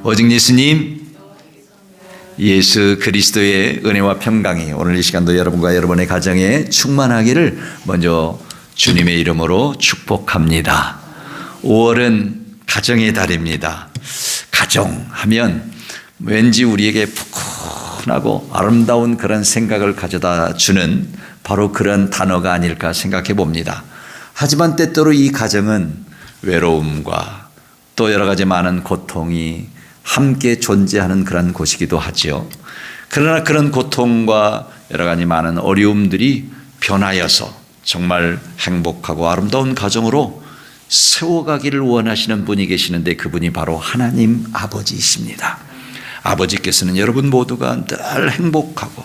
오직 예수님, 예수 그리스도의 은혜와 평강이 오늘 이 시간도 여러분과 여러분의 가정에 충만하기를 먼저 주님의 이름으로 축복합니다. 5월은 가정의 달입니다. 가정하면 왠지 우리에게 푸근하고 아름다운 그런 생각을 가져다 주는 바로 그런 단어가 아닐까 생각해 봅니다. 하지만 때때로 이 가정은 외로움과 또 여러 가지 많은 고통이 함께 존재하는 그런 곳이기도 하지요. 그러나 그런 고통과 여러 가지 많은 어려움들이 변하여서 정말 행복하고 아름다운 가정으로 세워가기를 원하시는 분이 계시는데 그분이 바로 하나님 아버지이십니다. 아버지께서는 여러분 모두가 늘 행복하고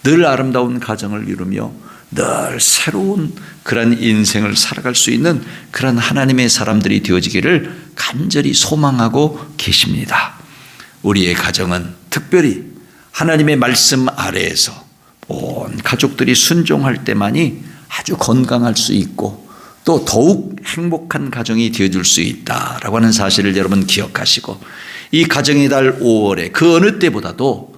늘 아름다운 가정을 이루며 늘 새로운 그런 인생을 살아갈 수 있는 그런 하나님의 사람들이 되어지기를 간절히 소망하고 계십니다. 우리의 가정은 특별히 하나님의 말씀 아래에서 온 가족들이 순종할 때만이 아주 건강할 수 있고 또 더욱 행복한 가정이 되어줄 수 있다라고 하는 사실을 여러분 기억하시고 이 가정의 달 5월에 그 어느 때보다도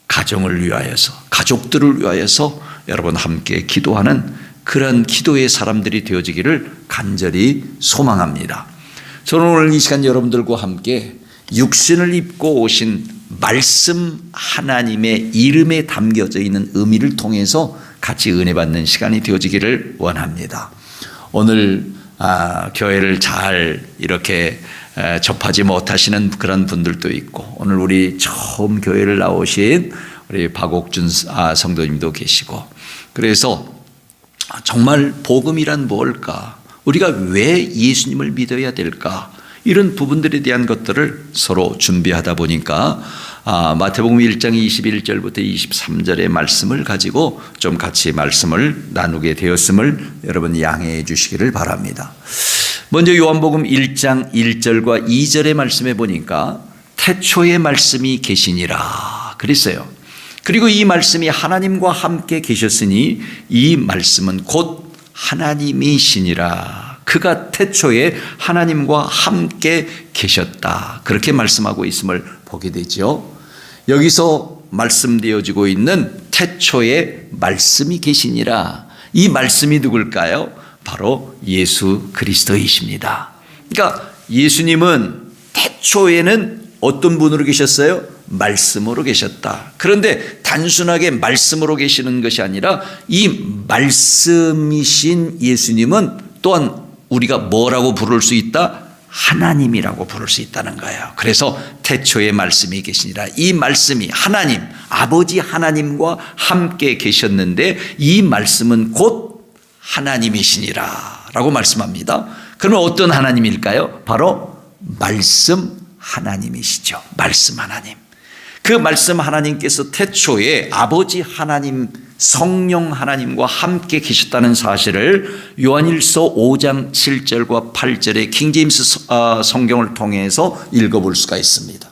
가정을 위하여서 가족들을 위하여서 여러분 함께 기도하는 그런 기도의 사람들이 되어지기를 간절히 소망합니다. 저는 오늘 이 시간 여러분들과 함께 육신을 입고 오신 말씀 하나님의 이름에 담겨져 있는 의미를 통해서 같이 은혜 받는 시간이 되어지기를 원합니다. 오늘 교회를 잘 이렇게 접하지 못하시는 그런 분들도 있고 오늘 우리 처음 교회를 나오신 우리 박옥준 성도님도 계시고 그래서 정말 복음이란 뭘까? 우리가 왜 예수님을 믿어야 될까? 이런 부분들에 대한 것들을 서로 준비하다 보니까 마태복음 1장 21절부터 23절의 말씀을 가지고 좀 같이 말씀을 나누게 되었음을 여러분 양해해 주시기를 바랍니다. 먼저 요한복음 1장 1절과 2절의 말씀에 보니까 태초에 말씀이 계시니라 그랬어요. 그리고 이 말씀이 하나님과 함께 계셨으니 이 말씀은 곧 하나님이시니라. 그가 태초에 하나님과 함께 계셨다. 그렇게 말씀하고 있음을 보게 되죠. 여기서 말씀되어지고 있는 태초에 말씀이 계시니라. 이 말씀이 누굴까요? 바로 예수 그리스도이십니다. 그러니까 예수님은 태초에는 어떤 분으로 계셨어요? 말씀으로 계셨다. 그런데 단순하게 말씀으로 계시는 것이 아니라 이 말씀이신 예수님은 또한 우리가 뭐라고 부를 수 있다? 하나님이라고 부를 수 있다는 거예요. 그래서 태초에 말씀이 계시니라. 이 말씀이 하나님, 아버지 하나님과 함께 계셨는데 이 말씀은 곧 하나님이시니라 라고 말씀합니다. 그러면 어떤 하나님일까요? 바로 말씀 하나님이시죠. 말씀 하나님. 그 말씀 하나님께서 태초에 아버지 하나님 성령 하나님과 함께 계셨다는 사실을 요한일서 5장 7절과 8절의 킹제임스 성경을 통해서 읽어볼 수가 있습니다.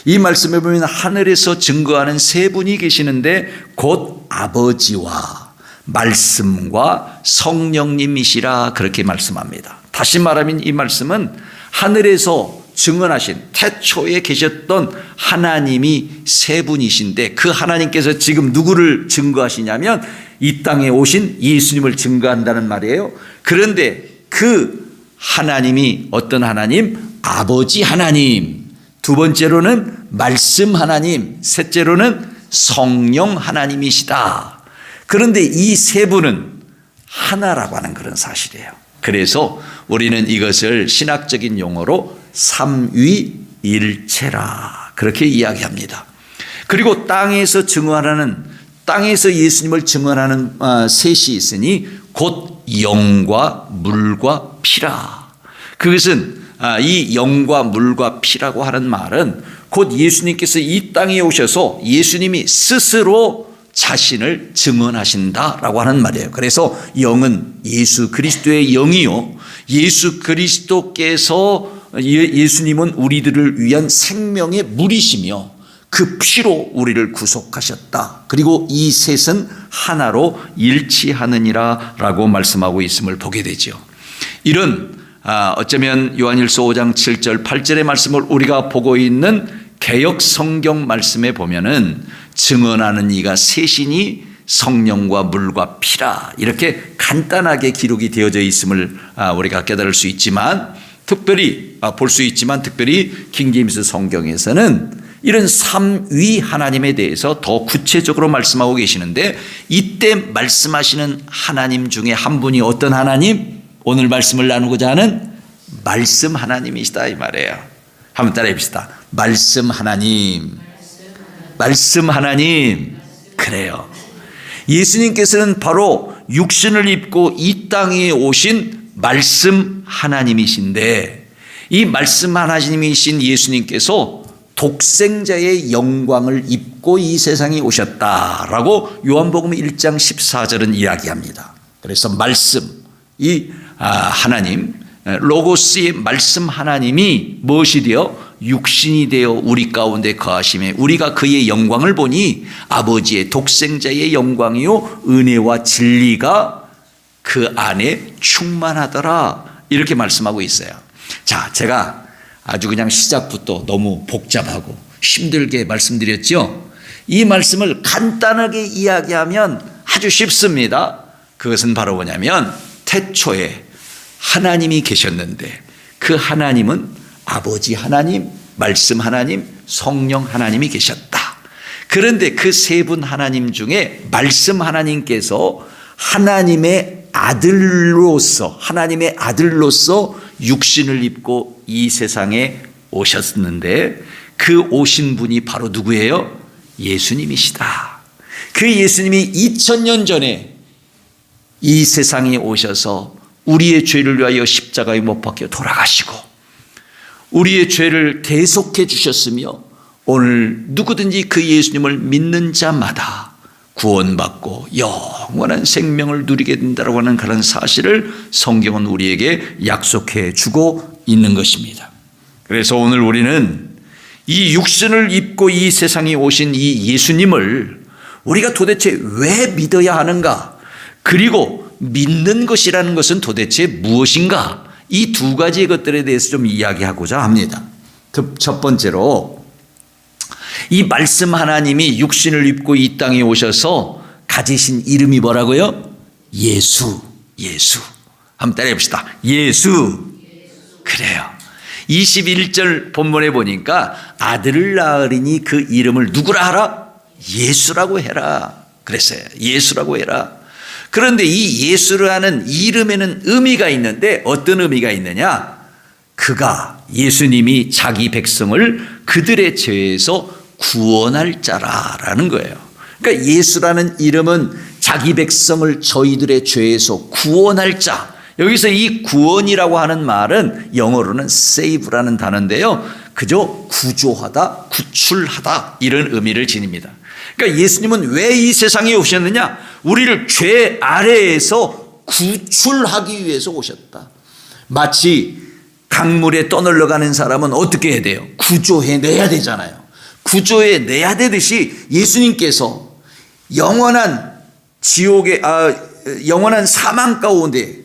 이 말씀에 보면 하늘에서 증거하는 세 분이 계시는데 곧 아버지와 말씀과 성령님이시라 그렇게 말씀합니다. 다시 말하면 이 말씀은 하늘에서 증언하신 태초에 계셨던 하나님이 세 분이신데 그 하나님께서 지금 누구를 증거하시냐면 이 땅에 오신 예수님을 증거한다는 말이에요. 그런데 그 하나님이 어떤 하나님? 아버지 하나님. 두 번째로는 말씀 하나님. 셋째로는 성령 하나님이시다. 그런데 이 세 분은 하나라고 하는 그런 사실이에요. 그래서 우리는 이것을 신학적인 용어로 삼위일체라 그렇게 이야기합니다. 그리고 땅에서 예수님을 증언하는 셋이 있으니 곧 영과 물과 피라. 그것은 이 영과 물과 피라고 하는 말은 곧 예수님께서 이 땅에 오셔서 예수님이 스스로 자신을 증언하신다라고 하는 말이에요. 그래서 영은 예수 그리스도의 영이요 예수 그리스도께서 예수님은 우리들을 위한 생명의 물이시며 그 피로 우리를 구속하셨다. 그리고 이 셋은 하나로 일치하느니라 라고 말씀하고 있음을 보게 되죠. 이런 어쩌면 요한일서 5장 7절 8절의 말씀을 우리가 보고 있는 개역 성경 말씀에 보면은 증언하는 이가 셋이니 성령과 물과 피라 이렇게 간단하게 기록이 되어져 있음을 우리가 깨달을 수 있지만 특별히 볼 수 있지만 특별히 킹제임스 성경에서는 이런 삼위 하나님에 대해서 더 구체적으로 말씀하고 계시는데 이때 말씀하시는 하나님 중에 한 분이 어떤 하나님? 오늘 말씀을 나누고자 하는 말씀 하나님이시다 이 말이에요. 한번 따라해 봅시다. 말씀 하나님. 말씀 하나님. 그래요. 예수님께서는 바로 육신을 입고 이 땅에 오신 말씀 하나님이신데 이 말씀 하나님이신 예수님께서 독생자의 영광을 입고 이 세상에 오셨다라고 요한복음 1장 14절은 이야기합니다. 그래서 말씀, 이 하나님, 로고스의 말씀 하나님이 무엇이 되어 육신이 되어 우리 가운데 거하심에 우리가 그의 영광을 보니 아버지의 독생자의 영광이요 은혜와 진리가 그 안에 충만하더라 이렇게 말씀하고 있어요. 자, 제가 아주 그냥 시작부터 너무 복잡하고 힘들게 말씀드렸죠. 이 말씀을 간단하게 이야기하면 아주 쉽습니다. 그것은 바로 뭐냐면 태초에 하나님이 계셨는데 그 하나님은 아버지 하나님, 말씀 하나님, 성령 하나님이 계셨다. 그런데 그 세 분 하나님 중에 말씀 하나님께서 하나님의 아들로서 육신을 입고 이 세상에 오셨는데 그 오신 분이 바로 누구예요? 예수님이시다. 그 예수님이 2000년 전에 이 세상에 오셔서 우리의 죄를 위하여 십자가에 못 박혀 돌아가시고 우리의 죄를 대속해 주셨으며 오늘 누구든지 그 예수님을 믿는 자마다 구원받고 영원한 생명을 누리게 된다고 하는 그런 사실을 성경은 우리에게 약속해 주고 있는 것입니다. 그래서 오늘 우리는 이 육신을 입고 이 세상에 오신 이 예수님을 우리가 도대체 왜 믿어야 하는가? 그리고 믿는 것이라는 것은 도대체 무엇인가? 이 두 가지 것들에 대해서 좀 이야기하고자 합니다. 첫 번째로 이 말씀 하나님이 육신을 입고 이 땅에 오셔서 가지신 이름이 뭐라고요? 예수. 한번 따라해 봅시다. 예수. 그래요. 21절 본문에 보니까 아들을 낳으리니 그 이름을 누구라 하라? 예수라고 해라. 그랬어요. 예수라고 해라. 그런데 이 예수라는 이름에는 의미가 있는데 어떤 의미가 있느냐? 그가 예수님이 자기 백성을 그들의 죄에서 구원할 자라라는 거예요. 그러니까 예수라는 이름은 자기 백성을 저희들의 죄에서 구원할 자. 여기서 이 구원이라고 하는 말은 영어로는 save라는 단어인데요. 그저 구조하다, 구출하다 이런 의미를 지닙니다. 그러니까 예수님은 왜 이 세상에 오셨느냐? 우리를 죄 아래에서 구출하기 위해서 오셨다. 마치 강물에 떠놀러 가는 사람은 어떻게 해야 돼요? 구조해내야 되잖아요. 구조해내야 되듯이 예수님께서 영원한 영원한 사망 가운데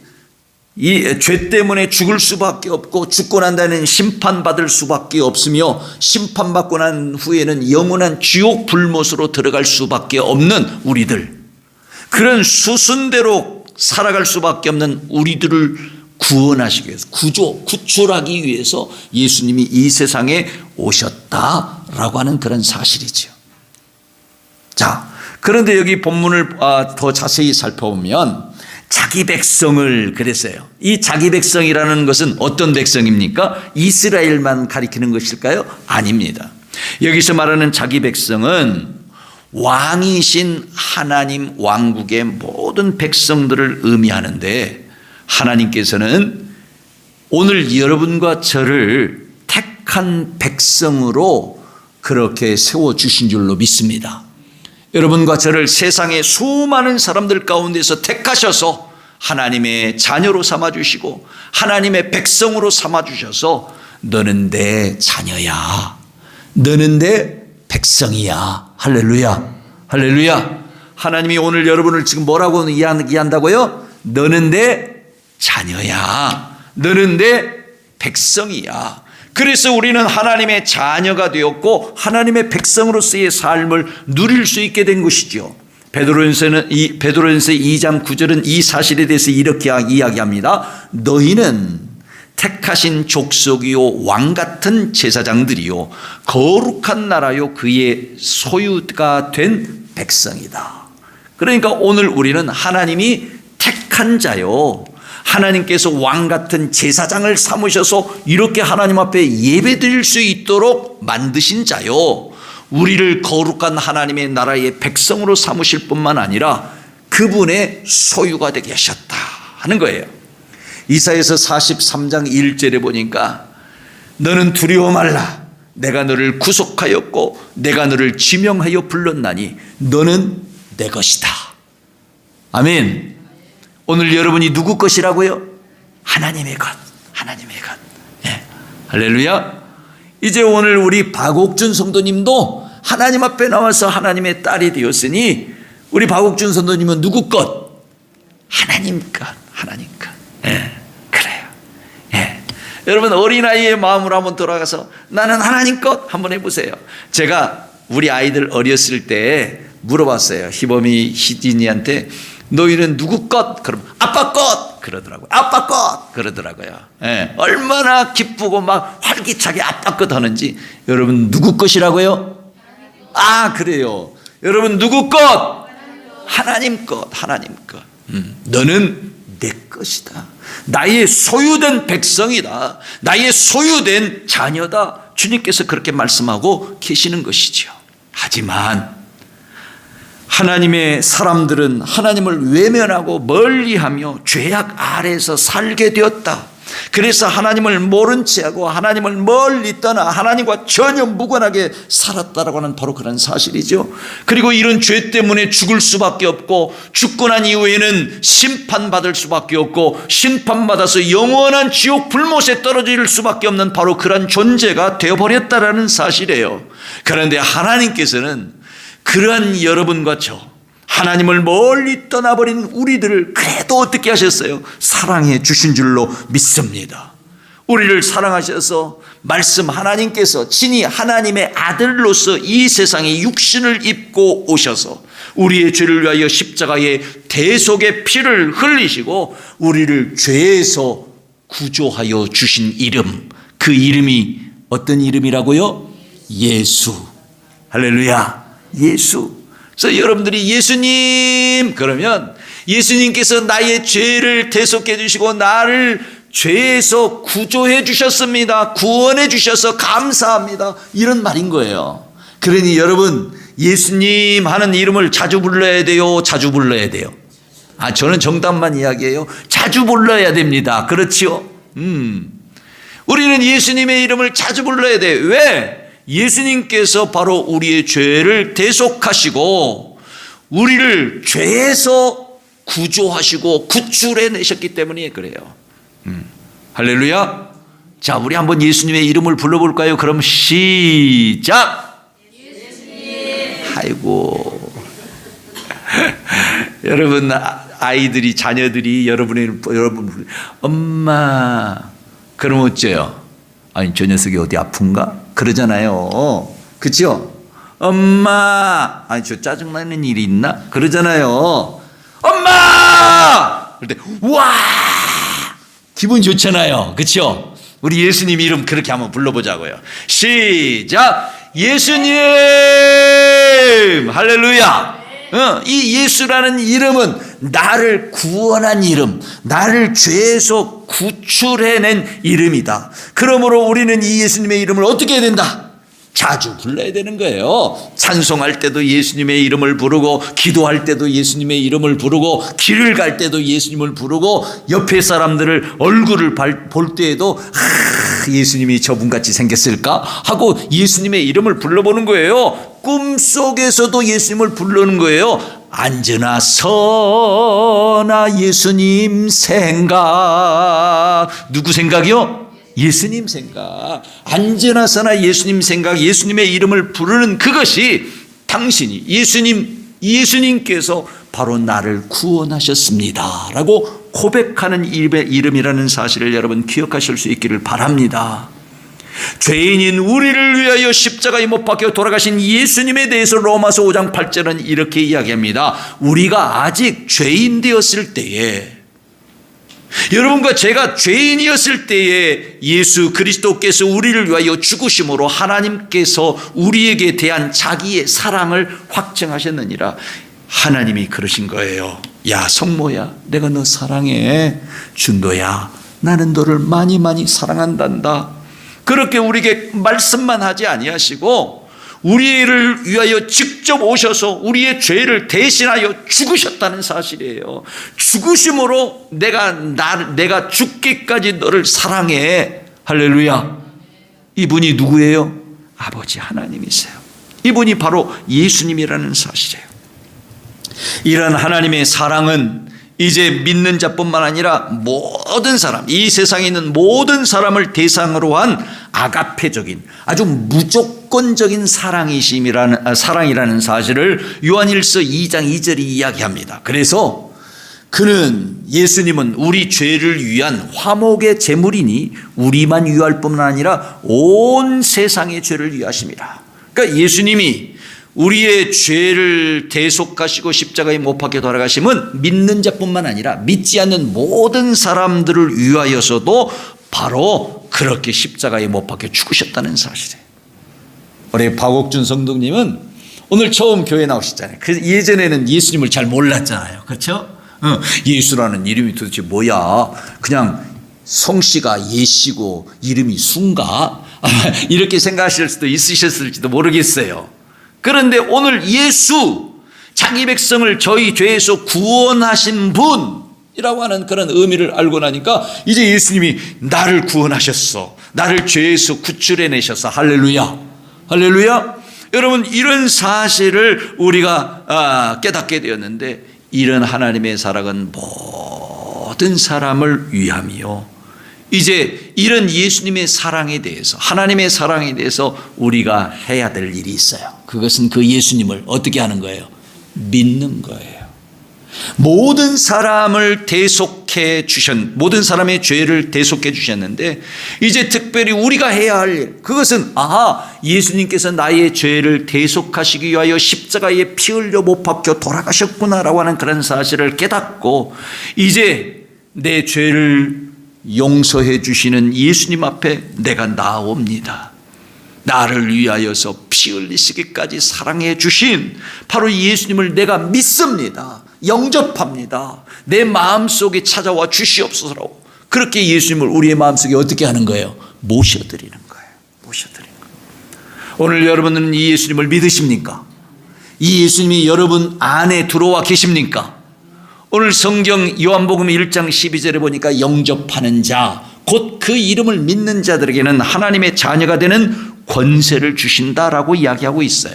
이 죄 때문에 죽을 수밖에 없고 죽고 난 다음에는 심판받을 수밖에 없으며 심판받고 난 후에는 영원한 지옥 불못으로 들어갈 수밖에 없는 우리들, 그런 수순대로 살아갈 수밖에 없는 우리들을 구원하시기 위해서 구출하기 위해서 예수님이 이 세상에 오셨다라고 하는 그런 사실이죠. 자, 그런데 여기 본문을 더 자세히 살펴보면 자기 백성을 그랬어요. 이 자기 백성이라는 것은 어떤 백성입니까? 이스라엘만 가리키는 것일까요? 아닙니다. 여기서 말하는 자기 백성은 왕이신 하나님 왕국의 모든 백성들을 의미하는데 하나님께서는 오늘 여러분과 저를 택한 백성으로 그렇게 세워주신 줄로 믿습니다. 여러분과 저를 세상의 수많은 사람들 가운데서 택하셔서 하나님의 자녀로 삼아주시고 하나님의 백성으로 삼아주셔서 너는 내 자녀야, 너는 내 백성이야. 할렐루야, 할렐루야. 하나님이 오늘 여러분을 지금 뭐라고 이야기한다고요? 너는 내 자녀야, 너는 내 백성이야. 그래서 우리는 하나님의 자녀가 되었고 하나님의 백성으로서의 삶을 누릴 수 있게 된 것이죠. 베드로전서 2장 9절은 이 사실에 대해서 이렇게 이야기합니다. 너희는 택하신 족속이요 왕 같은 제사장들이요 거룩한 나라요 그의 소유가 된 백성이다. 그러니까 오늘 우리는 하나님이 택한 자요, 하나님께서 왕 같은 제사장을 삼으셔서 이렇게 하나님 앞에 예배드릴 수 있도록 만드신 자요, 우리를 거룩한 하나님의 나라의 백성으로 삼으실 뿐만 아니라 그분의 소유가 되게 하셨다 하는 거예요. 이사야서 43장 1절에 보니까 너는 두려워 말라. 내가 너를 구속하였고 내가 너를 지명하여 불렀나니 너는 내 것이다. 아멘. 오늘 여러분이 누구 것이라고요? 하나님의 것. 하나님의 것. 네. 할렐루야. 이제 오늘 우리 박옥준 성도님도 하나님 앞에 나와서 하나님의 딸이 되었으니 우리 박옥준 성도님은 누구 것? 하나님 것. 하나님 것. 예, 그래요. 예. 여러분 어린아이의 마음으로 한번 돌아가서 나는 하나님 것 한번 해보세요. 제가 우리 아이들 어렸을 때 물어봤어요. 희범이 희진이한테 너희는 누구 것? 그럼 아빠 것 그러더라고요. 아빠 것 그러더라고요. 예. 얼마나 기쁘고 막 활기차게 아빠 것 하는지. 여러분 누구 것이라고요? 아 그래요. 여러분 누구 것? 하나님 것. 하나님 것. 너는 내 것이다. 나의 소유된 백성이다. 나의 소유된 자녀다. 주님께서 그렇게 말씀하고 계시는 것이죠. 하지만 하나님의 사람들은 하나님을 외면하고 멀리하며 죄악 아래에서 살게 되었다. 그래서 하나님을 모른 채하고 하나님을 멀리 떠나 하나님과 전혀 무관하게 살았다라고 하는 바로 그런 사실이죠. 그리고 이런 죄 때문에 죽을 수밖에 없고 죽고 난 이후에는 심판받을 수밖에 없고 심판받아서 영원한 지옥 불못에 떨어질 수밖에 없는 바로 그런 존재가 되어버렸다라는 사실이에요. 그런데 하나님께서는 그러한 여러분과 저 하나님을 멀리 떠나버린 우리들을 그래도 어떻게 하셨어요? 사랑해 주신 줄로 믿습니다. 우리를 사랑하셔서 말씀 하나님께서 친히 하나님의 아들로서 이 세상에 육신을 입고 오셔서 우리의 죄를 위하여 십자가에 대속의 피를 흘리시고 우리를 죄에서 구조하여 주신 이름, 그 이름이 어떤 이름이라고요? 예수. 할렐루야. 예수. 그래서 여러분들이 예수님 그러면 예수님께서 나의 죄를 대속해 주시고 나를 죄에서 구조해 주셨습니다. 구원해 주셔서 감사합니다. 이런 말인 거예요. 그러니 여러분 예수님 하는 이름을 자주 불러야 돼요? 자주 불러야 돼요? 아, 저는 정답만 이야기해요. 자주 불러야 됩니다. 그렇지요? 우리는 예수님의 이름을 자주 불러야 돼요. 왜? 예수님께서 바로 우리의 죄를 대속하시고 우리를 죄에서 구조하시고 구출해내셨기 때문에 그래요. 할렐루야. 자, 우리 한번 예수님의 이름을 불러볼까요? 그럼 시작. 예수님. 아이고 여러분 아이들이 자녀들이 여러분 엄마 그러면 어째요? 아니 저 녀석이 어디 아픈가? 그러잖아요. 그렇죠? 엄마 아니 저 짜증나는 일이 있나? 그러잖아요. 엄마 그럴 때 와 기분 좋잖아요. 그렇죠? 우리 예수님 이름 그렇게 한번 불러보자고요. 시작. 예수님. 할렐루야. 이 예수라는 이름은 나를 구원한 이름, 나를 죄에서 구출해낸 이름이다. 그러므로 우리는 이 예수님의 이름을 어떻게 해야 된다? 자주 불러야 되는 거예요. 찬송할 때도 예수님의 이름을 부르고 기도할 때도 예수님의 이름을 부르고 길을 갈 때도 예수님을 부르고 옆에 사람들을 얼굴을 볼 때에도 예수님이 저분같이 생겼을까 하고 예수님의 이름을 불러보는 거예요. 꿈속에서도 예수님을 부르는 거예요. 앉으나 서나 예수님 생각. 누구 생각이요? 예수님 생각. 앉으나 서나 예수님 생각. 예수님의 이름을 부르는 그것이 당신이 예수님께서 바로 나를 구원하셨습니다 라고 고백하는 이름이라는 사실을 여러분 기억하실 수 있기를 바랍니다. 죄인인 우리를 위하여 십자가에 못 박혀 돌아가신 예수님에 대해서 로마서 5장 8절은 이렇게 이야기합니다. 우리가 아직 죄인 되었을 때에, 여러분과 제가 죄인이었을 때에 예수 그리스도께서 우리를 위하여 죽으심으로 하나님께서 우리에게 대한 자기의 사랑을 확증하셨느니라. 하나님이 그러신 거예요. 야 성모야, 내가 너 사랑해. 준도야, 나는 너를 많이 많이 사랑한단다. 그렇게 우리에게 말씀만 하지 아니하시고 우리를 위하여 직접 오셔서 우리의 죄를 대신하여 죽으셨다는 사실이에요. 죽으심으로 내가 죽기까지 너를 사랑해. 할렐루야. 이분이 누구예요? 아버지 하나님이세요. 이분이 바로 예수님이라는 사실이에요. 이런 하나님의 사랑은 이제 믿는 자뿐만 아니라 모든 사람, 이 세상에 있는 모든 사람을 대상으로 한 아가페적인 아주 무조건적인 사랑이라는 사실을 요한일서 2장 2절이 이야기합니다. 그래서 그는, 예수님은 우리 죄를 위한 화목의 제물이니 우리만 위할 뿐만 아니라 온 세상의 죄를 위하십니다. 그러니까 예수님이 우리의 죄를 대속하시고 십자가에 못 박혀 돌아가심은 믿는 자뿐만 아니라 믿지 않는 모든 사람들을 위하여서도 바로 그렇게 십자가에 못 박혀 죽으셨다는 사실이에요. 우리 박옥준 성도님은 오늘 처음 교회 나오셨잖아요. 그래서 예전에는 예수님을 잘 몰랐잖아요. 그렇죠? 예수라는 이름이 도대체 뭐야? 그냥 성씨가 예씨고 이름이 순가? 이렇게 생각하실 수도 있으셨을지도 모르겠어요. 그런데 오늘 예수, 자기 백성을 저희 죄에서 구원하신 분이라고 하는 그런 의미를 알고 나니까 이제 예수님이 나를 구원하셨어. 나를 죄에서 구출해내셨어. 할렐루야. 할렐루야. 여러분, 이런 사실을 우리가 깨닫게 되었는데, 이런 하나님의 사랑은 모든 사람을 위함이요. 이제 이런 예수님의 사랑에 대해서, 하나님의 사랑에 대해서 우리가 해야 될 일이 있어요. 그것은 그 예수님을 어떻게 하는 거예요? 믿는 거예요. 모든 사람을 모든 사람의 죄를 대속해 주셨는데, 이제 특별히 우리가 해야 할 일, 그것은 예수님께서 나의 죄를 대속하시기 위하여 십자가에 피 흘려 못 박혀 돌아가셨구나라고 하는 그런 사실을 깨닫고, 이제 내 죄를 용서해 주시는 예수님 앞에 내가 나옵니다. 나를 위하여서 피 흘리시기까지 사랑해 주신 바로 예수님을 내가 믿습니다. 영접합니다. 내 마음속에 찾아와 주시옵소서라고, 그렇게 예수님을 우리의 마음속에 어떻게 하는 거예요? 모셔드리는 거예요. 모셔드리는 거예요. 오늘 여러분은 이 예수님을 믿으십니까? 이 예수님이 여러분 안에 들어와 계십니까? 오늘 성경 요한복음 1장 12절에 보니까 영접하는 자, 곧 그 이름을 믿는 자들에게는 하나님의 자녀가 되는 권세를 주신다라고 이야기하고 있어요.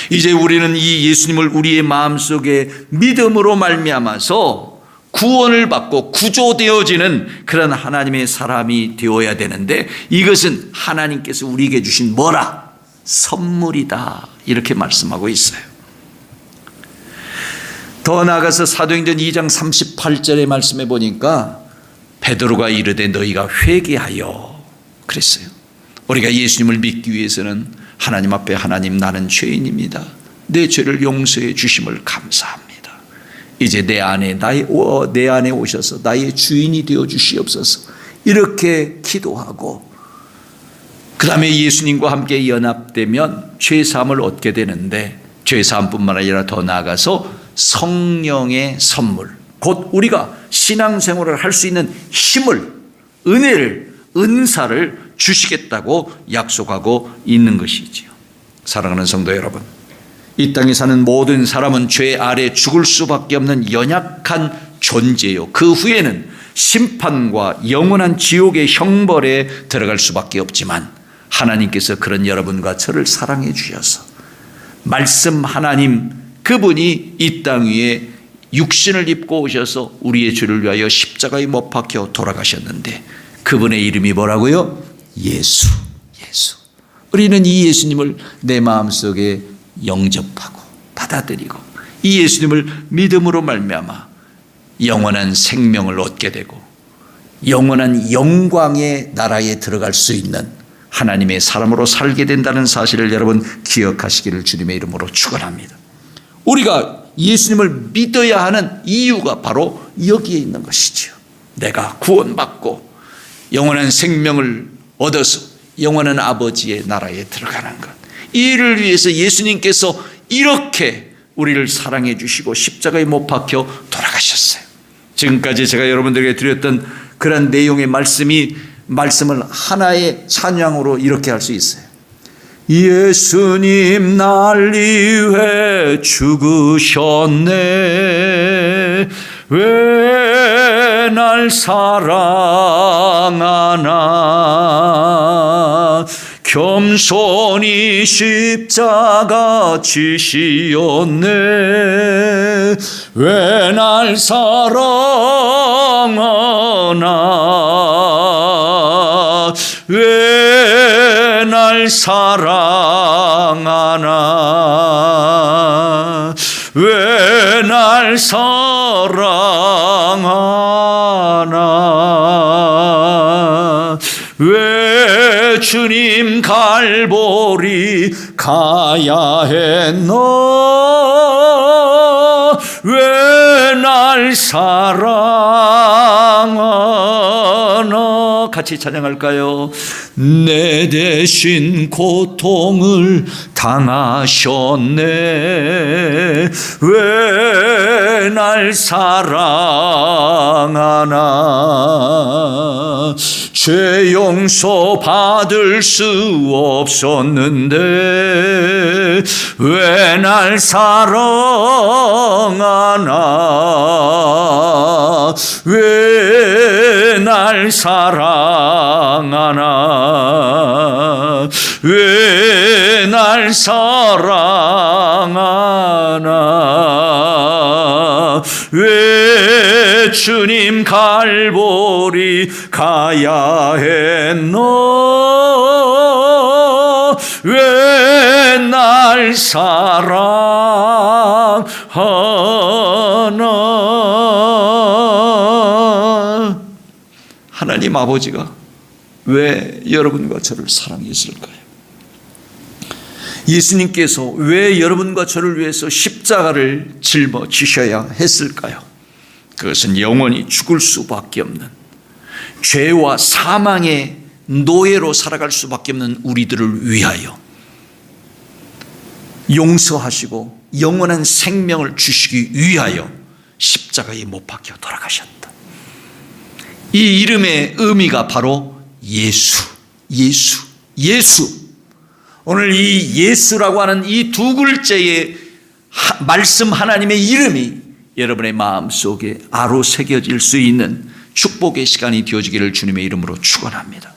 이제 우리는 이 예수님을 우리의 마음속에 믿음으로 말미암아서 구원을 받고 구조되어지는 그런 하나님의 사람이 되어야 되는데, 이것은 하나님께서 우리에게 주신 뭐라? 선물이다. 이렇게 말씀하고 있어요. 더 나아가서 사도행전 2장 38절의 말씀에 보니까 베드로가 이르되 너희가 회개하여 그랬어요. 우리가 예수님을 믿기 위해서는 하나님 앞에, 하나님 나는 죄인입니다. 내 죄를 용서해 주심을 감사합니다. 이제 내 안에 오셔서 나의 주인이 되어 주시옵소서. 이렇게 기도하고 그 다음에 예수님과 함께 연합되면 죄사함을 얻게 되는데, 죄사함뿐만 아니라 더 나아가서 성령의 선물, 곧 우리가 신앙생활을 할 수 있는 힘을, 은혜를, 은사를 주시겠다고 약속하고 있는 것이지요. 사랑하는 성도 여러분, 이 땅에 사는 모든 사람은 죄 아래 죽을 수밖에 없는 연약한 존재요. 그 후에는 심판과 영원한 지옥의 형벌에 들어갈 수밖에 없지만, 하나님께서 그런 여러분과 저를 사랑해 주셔서 말씀 하나님, 그분이 이 땅 위에 육신을 입고 오셔서 우리의 죄를 위하여 십자가에 못 박혀 돌아가셨는데, 그분의 이름이 뭐라고요? 예수. 우리는 이 예수님을 내 마음속에 영접하고 받아들이고 이 예수님을 믿음으로 말미암아 영원한 생명을 얻게 되고 영원한 영광의 나라에 들어갈 수 있는 하나님의 사람으로 살게 된다는 사실을 여러분 기억하시기를 주님의 이름으로 축원합니다. 우리가 예수님을 믿어야 하는 이유가 바로 여기에 있는 것이지요. 내가 구원받고 영원한 생명을 얻어서 영원한 아버지의 나라에 들어가는 것, 이 일을 위해서 예수님께서 이렇게 우리를 사랑해 주시고 십자가에 못 박혀 돌아가셨어요. 지금까지 제가 여러분들에게 드렸던 그런 내용의 말씀을 하나의 찬양으로 이렇게 할 수 있어요. 예수님 날 위해 죽으셨네. 왜 날 사랑하나. 겸손히 십자가 지시었네. 왜 날 사랑하나. 왜 날 사랑하나. 왜 날 사랑하나. 왜 주님 갈보리 가야 했노. 왜 날 사랑하나. 같이 찬양할까요? 내 대신 고통을 당하셨네. 왜 날 사랑하나. 죄 용서 받을 수 없었는데 왜 날 사랑하나. 왜 날 사랑하나. 왜 날 사랑하나. 왜 주님 갈보리 가야 했노. 왜 날 사랑하나. 하나님 아버지가 왜 여러분과 저를 사랑했을까요? 예수님께서 왜 여러분과 저를 위해서 십자가를 짊어지셔야 했을까요? 그것은 영원히 죽을 수밖에 없는, 죄와 사망의 노예로 살아갈 수밖에 없는 우리들을 위하여 용서하시고 영원한 생명을 주시기 위하여 십자가에 못 박혀 돌아가셨다. 이 이름의 의미가 바로 예수. 오늘 이 예수라고 하는 이 두 글자의 말씀 하나님의 이름이 여러분의 마음속에 아로 새겨질 수 있는 축복의 시간이 되어지기를 주님의 이름으로 축원합니다.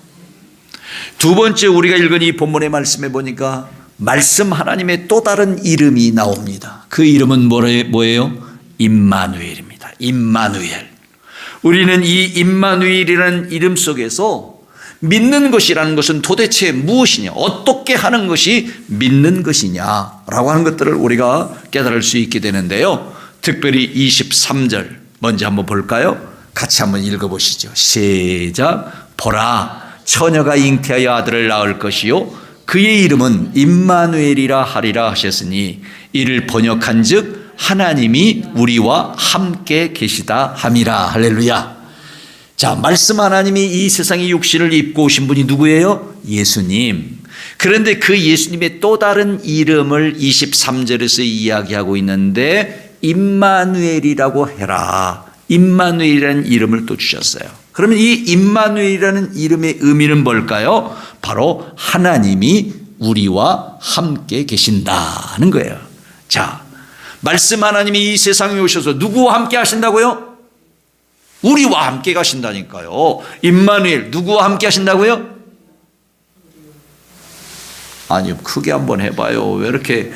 두 번째 우리가 읽은 이 본문의 말씀에 보니까 말씀 하나님의 또 다른 이름이 나옵니다. 그 이름은 뭐예요? 임마누엘입니다. 임마누엘. 우리는 이 임마누엘이라는 이름 속에서 믿는 것이라는 것은 도대체 무엇이냐, 어떻게 하는 것이 믿는 것이냐라고 하는 것들을 우리가 깨달을 수 있게 되는데요. 특별히 23절 먼저 한번 볼까요? 같이 한번 읽어보시죠. 시작. 보라, 처녀가 잉태하여 아들을 낳을 것이요 그의 이름은 임마누엘이라 하리라 하셨으니 이를 번역한 즉 하나님이 우리와 함께 계시다 함이라. 할렐루야. 자, 말씀 하나님이 이 세상에 육신을 입고 오신 분이 누구예요? 예수님. 그런데 그 예수님의 또 다른 이름을 23절에서 이야기하고 있는데 임마누엘이라고 해라. 임마누엘이라는 이름을 또 주셨어요. 그러면 이 임마누엘이라는 이름의 의미는 뭘까요? 바로 하나님이 우리와 함께 계신다는 거예요. 자, 말씀 하나님이 이 세상에 오셔서 누구와 함께 하신다고요? 우리와 함께 가신다니까요. 임마누엘, 누구와 함께 하신다고요? 아니, 크게 한번 해봐요. 왜 이렇게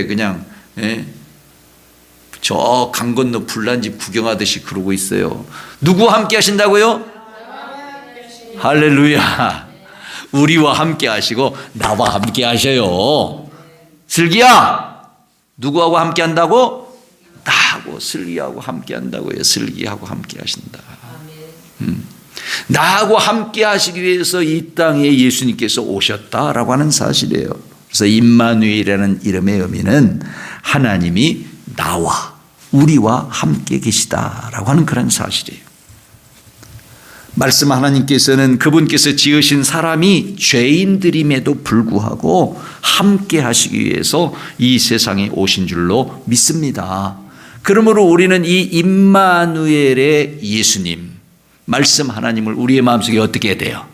그냥 저 강 건너 불난집 구경하듯이 그러고 있어요. 누구와 함께 하신다고요? 할렐루야. 우리와 함께 하시고 나와 함께 하셔요. 슬기야, 누구하고 함께 한다고? 나하고 슬기하고 함께 한다고요. 슬기하고 함께 하신다. 나하고 함께 하시기 위해서 이 땅에 예수님께서 오셨다라고 하는 사실이에요. 그래서 임마누엘이라는 이름의 의미는 하나님이 나와 우리와 함께 계시다라고 하는 그런 사실이에요. 말씀 하나님께서는 그분께서 지으신 사람이 죄인들임에도 불구하고 함께 하시기 위해서 이 세상에 오신 줄로 믿습니다. 그러므로 우리는 이 임마누엘의 예수님, 말씀 하나님을 우리의 마음속에 어떻게 해야 돼요?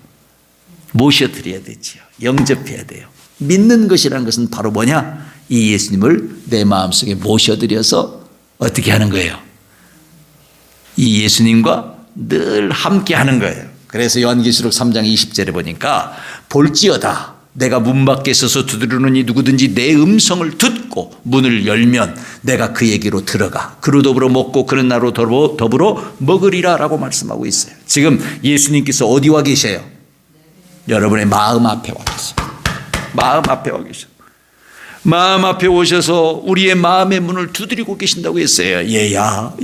모셔드려야 되지요. 영접해야 돼요. 믿는 것이라는 것은 바로 뭐냐? 이 예수님을 내 마음속에 모셔드려서 어떻게 하는 거예요? 이 예수님과 늘 함께 하는 거예요. 그래서 요한계시록 3장 20절에 보니까 볼지어다 내가 문 밖에 서서 두드리노니 누구든지 내 음성을 듣고 문을 열면 내가 그에게로 들어가 그로 더불어 먹고 그는 나로 더불어 먹으리라 라고 말씀하고 있어요. 지금 예수님께서 어디 와 계세요? 여러분의 마음 앞에 와 계세요. 마음 앞에 와 계세요. 마음 앞에 오셔서 우리의 마음의 문을 두드리고 계신다고 했어요. 얘야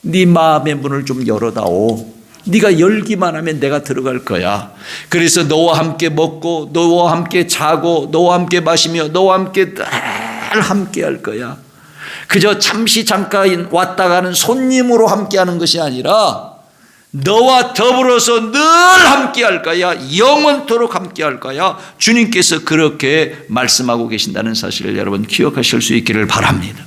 네 마음의 문을 좀 열어다오. 네가 열기만 하면 내가 들어갈 거야. 그래서 너와 함께 먹고 너와 함께 자고 너와 함께 마시며 너와 함께 늘 함께 할 거야. 그저 잠시 잠깐 왔다 가는 손님으로 함께 하는 것이 아니라 너와 더불어서 늘 함께 할 거야. 영원토록 함께 할 거야. 주님께서 그렇게 말씀하고 계신다는 사실을 여러분 기억하실 수 있기를 바랍니다.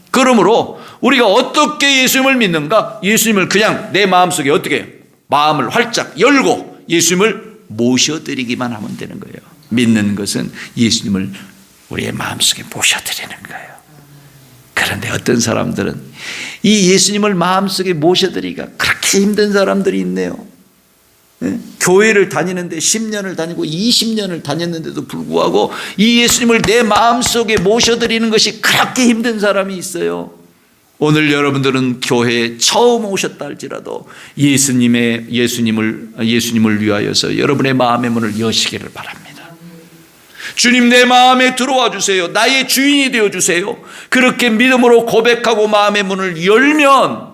그러므로 우리가 어떻게 예수님을 믿는가? 예수님을 그냥 내 마음속에 어떻게 해요? 마음을 활짝 열고 예수님을 모셔드리기만 하면 되는 거예요. 믿는 것은 예수님을 우리의 마음속에 모셔드리는 거예요. 그런데 어떤 사람들은 이 예수님을 마음속에 모셔드리기가 그렇게 힘든 사람들이 있네요. 교회를 다니는데 10년을 다니고 20년을 다녔는데도 불구하고 이 예수님을 내 마음속에 모셔드리는 것이 그렇게 힘든 사람이 있어요. 오늘 여러분들은 교회에 처음 오셨다 할지라도 예수님을 위하여서 여러분의 마음의 문을 여시기를 바랍니다. 주님 내 마음에 들어와 주세요. 나의 주인이 되어 주세요. 그렇게 믿음으로 고백하고 마음의 문을 열면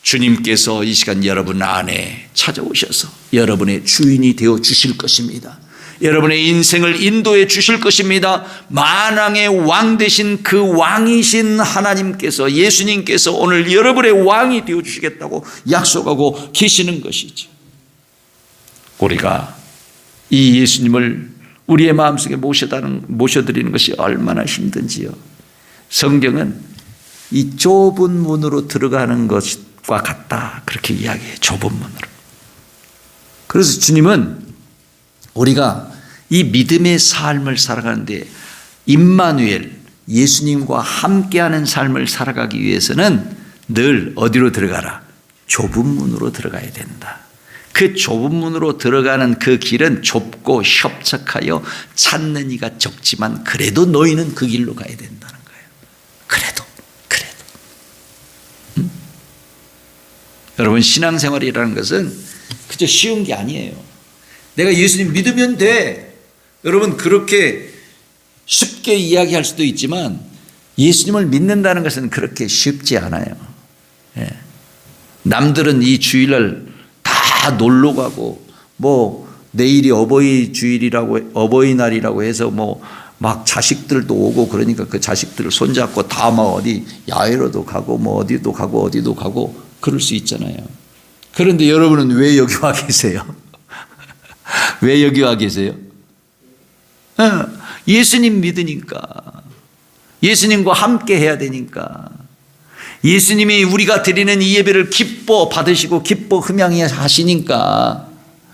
주님께서 이 시간 여러분 안에 찾아오셔서 여러분의 주인이 되어 주실 것입니다. 여러분의 인생을 인도해 주실 것입니다. 만왕의 왕 되신 그 왕이신 하나님께서 예수님께서 오늘 여러분의 왕이 되어 주시겠다고 약속하고 계시는 것이죠. 우리가 이 예수님을 우리의 마음속에 모셔드리는 것이 얼마나 힘든지요. 성경은 이 좁은 문으로 들어가는 것과 같다 그렇게 이야기해요. 좁은 문으로. 그래서 주님은 우리가 이 믿음의 삶을 살아가는데 임마누엘 예수님과 함께하는 삶을 살아가기 위해서는 늘 어디로 들어가라? 좁은 문으로 들어가야 된다. 그 좁은 문으로 들어가는 그 길은 좁고 협착하여 찾는 이가 적지만 그래도 너희는 그 길로 가야 된다는 거예요. 그래도 여러분 신앙생활이라는 것은 그저 쉬운 게 아니에요. 내가 예수님 믿으면 돼. 여러분 그렇게 쉽게 이야기할 수도 있지만 예수님을 믿는다는 것은 그렇게 쉽지 않아요. 남들은 이 주일날 다 놀러 가고 내일이 어버이날이라고 해서 막 자식들도 오고 그러니까 그 자식들을 손잡고 다 막 어디 야외로도 가고 어디도 가고 그럴 수 있잖아요. 그런데 여러분은 왜 여기 와 계세요? 왜 여기 와 계세요? 예수님 믿으니까. 예수님과 함께 해야 되니까. 예수님이 우리가 드리는 이 예배를 기뻐 받으시고 기뻐 흠양해 하시니까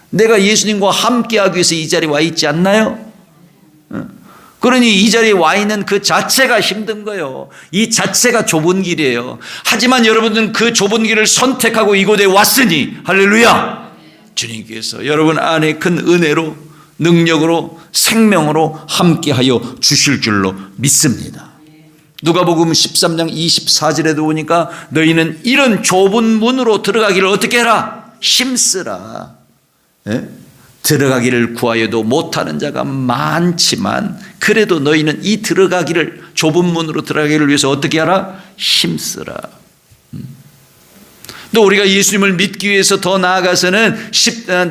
내가 예수님과 함께 하기 위해서 이 자리에 와 있지 않나요? 그러니 이 자리에 와 있는 그 자체가 힘든 거예요. 이 자체가 좁은 길이에요. 하지만 여러분은 그 좁은 길을 선택하고 이곳에 왔으니 할렐루야! 주님께서 여러분 안에 큰 은혜로 능력으로 생명으로 함께하여 주실 줄로 믿습니다. 누가복음 13장 24절에도 보니까 너희는 이런 좁은 문으로 들어가기를 어떻게 해라? 힘쓰라. 들어가기를 구하여도 못하는 자가 많지만 그래도 너희는 이 들어가기를 좁은 문으로 들어가기를 위해서 어떻게 하라? 힘쓰라. 또 우리가 예수님을 믿기 위해서 더 나아가서는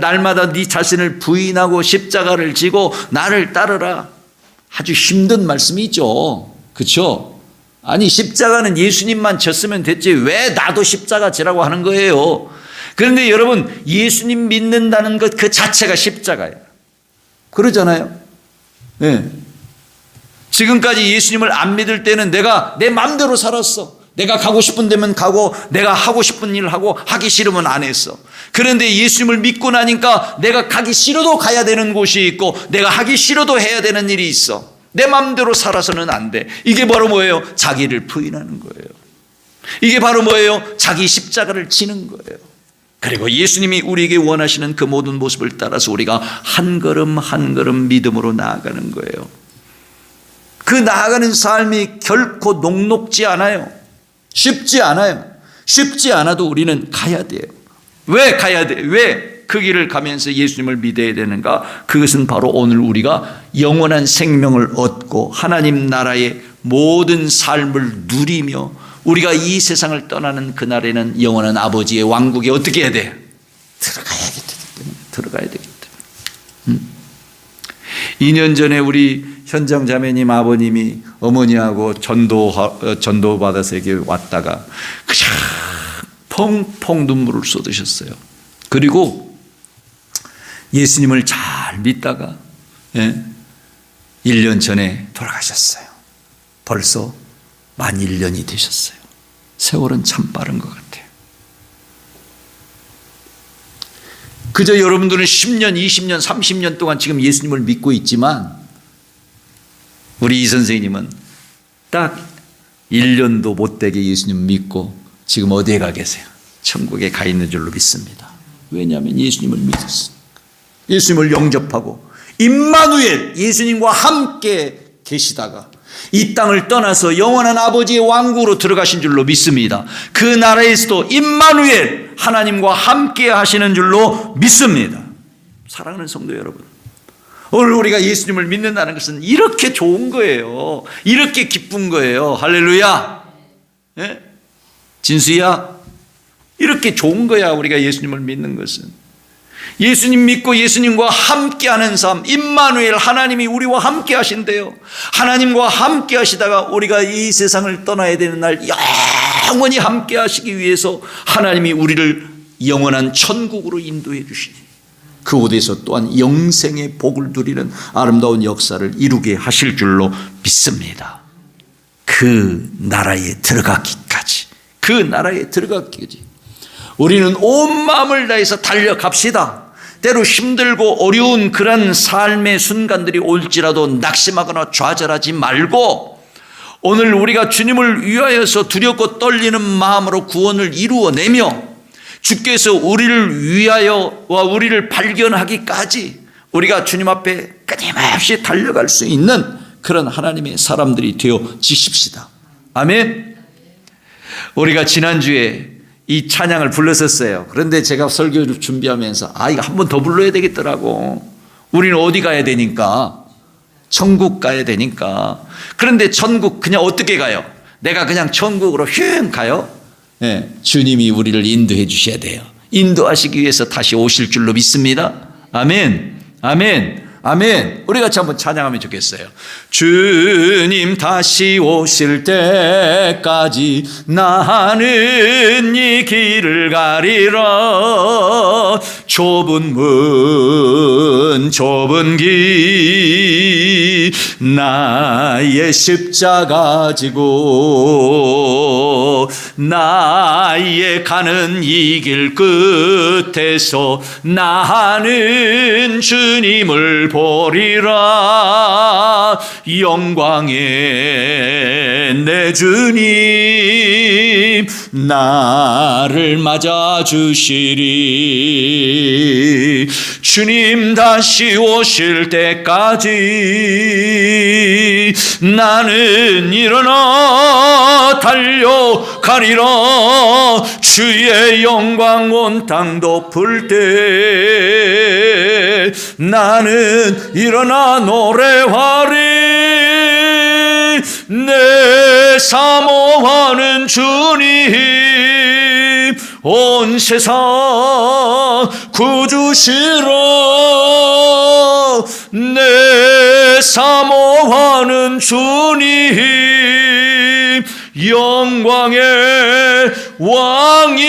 날마다 네 자신을 부인하고 십자가를 지고 나를 따르라. 아주 힘든 말씀이죠. 그렇죠? 아니 십자가는 예수님만 졌으면 됐지 왜 나도 십자가 지라고 하는 거예요. 그런데 여러분 예수님 믿는다는 것 그 자체가 십자가예요. 그러잖아요. 네. 지금까지 예수님을 안 믿을 때는 내가 내 마음대로 살았어. 내가 가고 싶은 데면 가고 내가 하고 싶은 일을 하고 하기 싫으면 안 했어. 그런데 예수님을 믿고 나니까 내가 가기 싫어도 가야 되는 곳이 있고 내가 하기 싫어도 해야 되는 일이 있어. 내 마음대로 살아서는 안 돼. 이게 바로 뭐예요? 자기를 부인하는 거예요. 이게 바로 뭐예요? 자기 십자가를 지는 거예요. 그리고 예수님이 우리에게 원하시는 그 모든 모습을 따라서 우리가 한 걸음 한 걸음 믿음으로 나아가는 거예요. 그 나아가는 삶이 결코 녹록지 않아요. 쉽지 않아요. 쉽지 않아도 우리는 가야 돼요. 왜 가야 돼? 왜 그 길을 가면서 예수님을 믿어야 되는가? 그것은 바로 오늘 우리가 영원한 생명을 얻고 하나님 나라의 모든 삶을 누리며 우리가 이 세상을 떠나는 그날에는 영원한 아버지의 왕국에 어떻게 해야 돼? 들어가야 되기 때문에. 2년 전에 우리 현정 자매님 아버님이 어머니하고 전도 받아서 여기 왔다가 그냥 펑펑 눈물을 쏟으셨어요. 그리고 예수님을 잘 믿다가 1년 전에 돌아가셨어요. 벌써 만 1년이 되셨어요. 세월은 참 빠른 것 같아요. 그저 여러분들은 10년, 20년, 30년 동안 지금 예수님을 믿고 있지만 우리 이 선생님은 딱 1년도 못되게 예수님 믿고 지금 어디에 가 계세요? 천국에 가 있는 줄로 믿습니다. 왜냐하면 예수님을 믿었으니까. 예수님을 영접하고 임마누엘 예수님과 함께 계시다가 이 땅을 떠나서 영원한 아버지의 왕국으로 들어가신 줄로 믿습니다. 그 나라에서도 임마누엘 하나님과 함께 하시는 줄로 믿습니다. 사랑하는 성도 여러분, 오늘 우리가 예수님을 믿는다는 것은 이렇게 좋은 거예요. 이렇게 기쁜 거예요. 할렐루야. 네? 진수야, 이렇게 좋은 거야. 우리가 예수님을 믿는 것은 예수님 믿고 예수님과 함께하는 삶, 임마누엘 하나님이 우리와 함께 하신대요. 하나님과 함께 하시다가 우리가 이 세상을 떠나야 되는 날 영원히 함께 하시기 위해서 하나님이 우리를 영원한 천국으로 인도해 주시니 그곳에서 또한 영생의 복을 누리는 아름다운 역사를 이루게 하실 줄로 믿습니다. 그 나라에 들어가기까지, 그 나라에 들어가기까지 우리는 온 마음을 다해서 달려갑시다. 때로 힘들고 어려운 그런 삶의 순간들이 올지라도 낙심하거나 좌절하지 말고 오늘 우리가 주님을 위하여서 두렵고 떨리는 마음으로 구원을 이루어내며 주께서 우리를 위하여와 우리를 발견하기까지 우리가 주님 앞에 끊임없이 달려갈 수 있는 그런 하나님의 사람들이 되어지십시다. 아멘. 우리가 지난주에 이 찬양을 불렀었어요. 그런데 제가 설교를 준비하면서 이거 한 번 더 불러야 되겠더라고. 우리는 어디 가야 되니까? 천국 가야 되니까. 그런데 천국 그냥 어떻게 가요? 내가 그냥 천국으로 휙 가요? 네, 주님이 우리를 인도해 주셔야 돼요. 인도하시기 위해서 다시 오실 줄로 믿습니다. 아멘. 아멘. 아멘. 우리 같이 한번 찬양하면 좋겠어요. 주님 다시 오실 때까지 나는 이 길을 가리라. 좁은 문 좁은 길 나의 십자가 지고 나의 가는 이 길 끝에서 나는 주님을 보리라. 영광의 내 주님 나를 맞아주시리. 주님 다시 오실 때까지 나는 일어나 달려가리라. 주의 영광 온 땅 덮을 때 나는 일어나 노래하리. 내 사모하는 주님, 온 세상 구주시라. 내 사모하는 주님, 영광의 왕이시라.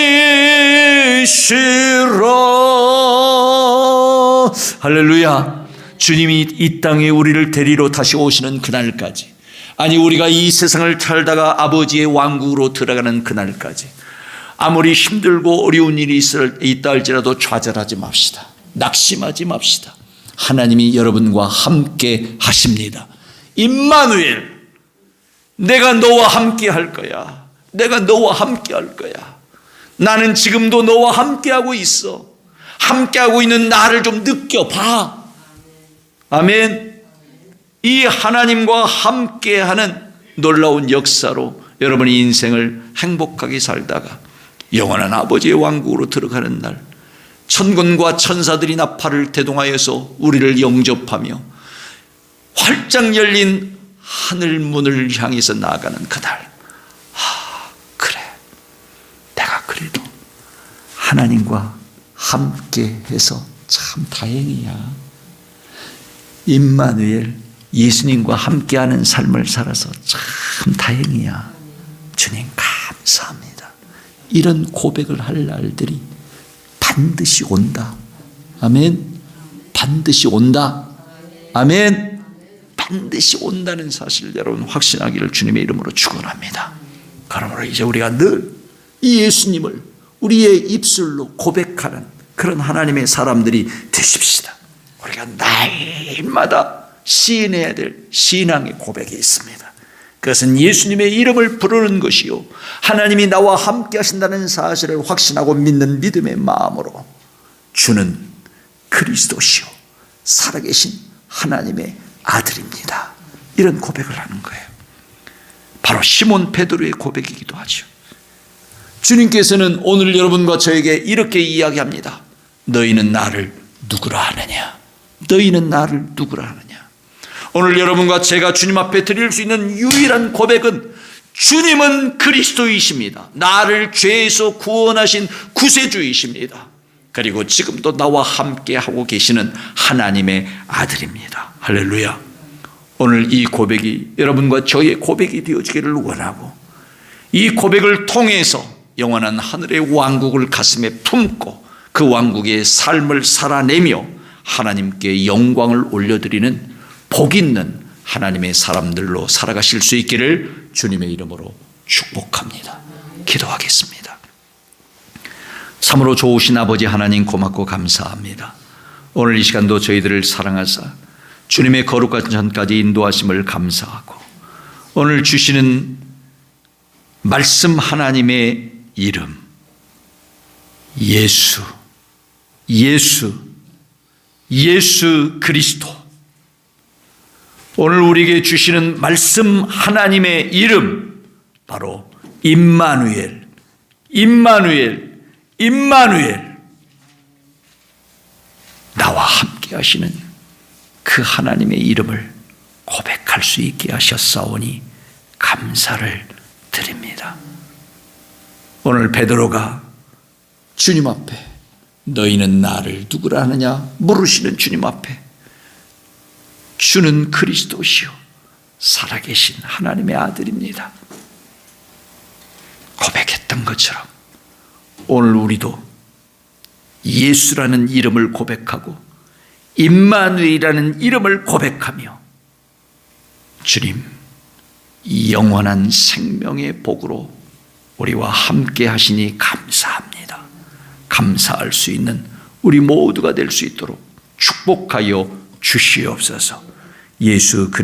할렐루야. 주님이 이 땅에 우리를 데리러 다시 오시는 그날까지, 아니 우리가 이 세상을 살다가 아버지의 왕국으로 들어가는 그날까지 아무리 힘들고 어려운 일이 있다 할지라도 좌절하지 맙시다. 낙심하지 맙시다. 하나님이 여러분과 함께 하십니다. 임마누엘, 내가 너와 함께 할 거야. 내가 너와 함께 할 거야. 나는 지금도 너와 함께 하고 있어. 함께 하고 있는 나를 좀 느껴봐. 아멘. 이 하나님과 함께하는 놀라운 역사로 여러분의 인생을 행복하게 살다가 영원한 아버지의 왕국으로 들어가는 날, 천군과 천사들이 나팔을 대동하여서 우리를 영접하며 활짝 열린 하늘 문을 향해서 나아가는 그날, 그래, 내가 그래도 하나님과 함께해서 참 다행이야. 임마누엘, 예수님과 함께하는 삶을 살아서 참 다행이야. 주님 감사합니다. 이런 고백을 할 날들이 반드시 온다. 아멘. 반드시 온다. 아멘. 반드시 온다는 사실 여러분 확신하기를 주님의 이름으로 축원합니다. 그러므로 이제 우리가 늘 이 예수님을 우리의 입술로 고백하는 그런 하나님의 사람들이 되십시다. 우리가 날마다 시인해야 될 신앙의 고백이 있습니다. 그것은 예수님의 이름을 부르는 것이요, 하나님이 나와 함께 하신다는 사실을 확신하고 믿는 믿음의 마음으로 주는 그리스도시요 살아계신 하나님의 아들입니다. 이런 고백을 하는 거예요. 바로 시몬 베드로의 고백이기도 하죠. 주님께서는 오늘 여러분과 저에게 이렇게 이야기합니다. 너희는 나를 누구라 하느냐? 너희는 나를 누구라 하느냐? 오늘 여러분과 제가 주님 앞에 드릴 수 있는 유일한 고백은 주님은 그리스도이십니다. 나를 죄에서 구원하신 구세주이십니다. 그리고 지금도 나와 함께 하고 계시는 하나님의 아들입니다. 할렐루야. 오늘 이 고백이 여러분과 저의 고백이 되어지기를 원하고, 이 고백을 통해서 영원한 하늘의 왕국을 가슴에 품고 그 왕국의 삶을 살아내며 하나님께 영광을 올려드리는 복 있는 하나님의 사람들로 살아가실 수 있기를 주님의 이름으로 축복합니다. 기도하겠습니다. 참으로 좋으신 아버지 하나님, 고맙고 감사합니다. 오늘 이 시간도 저희들을 사랑하사 주님의 거룩한 전까지 인도하심을 감사하고, 오늘 주시는 말씀 하나님의 이름 예수 그리스도, 오늘 우리에게 주시는 말씀 하나님의 이름 바로 임마누엘, 나와 함께 하시는 그 하나님의 이름을 고백할 수 있게 하셨사오니 감사를 드립니다. 오늘 베드로가 주님 앞에 너희는 나를 누구라 하느냐 물으시는 주님 앞에 주는 그리스도시요 살아계신 하나님의 아들입니다 고백했던 것처럼 오늘 우리도 예수라는 이름을 고백하고 임마누엘이라는 이름을 고백하며 주님 이 영원한 생명의 복으로 우리와 함께 하시니 감사합니다. 감사할 수 있는 우리 모두가 될 수 있도록 축복하여 주시옵소서. 예수 그리스도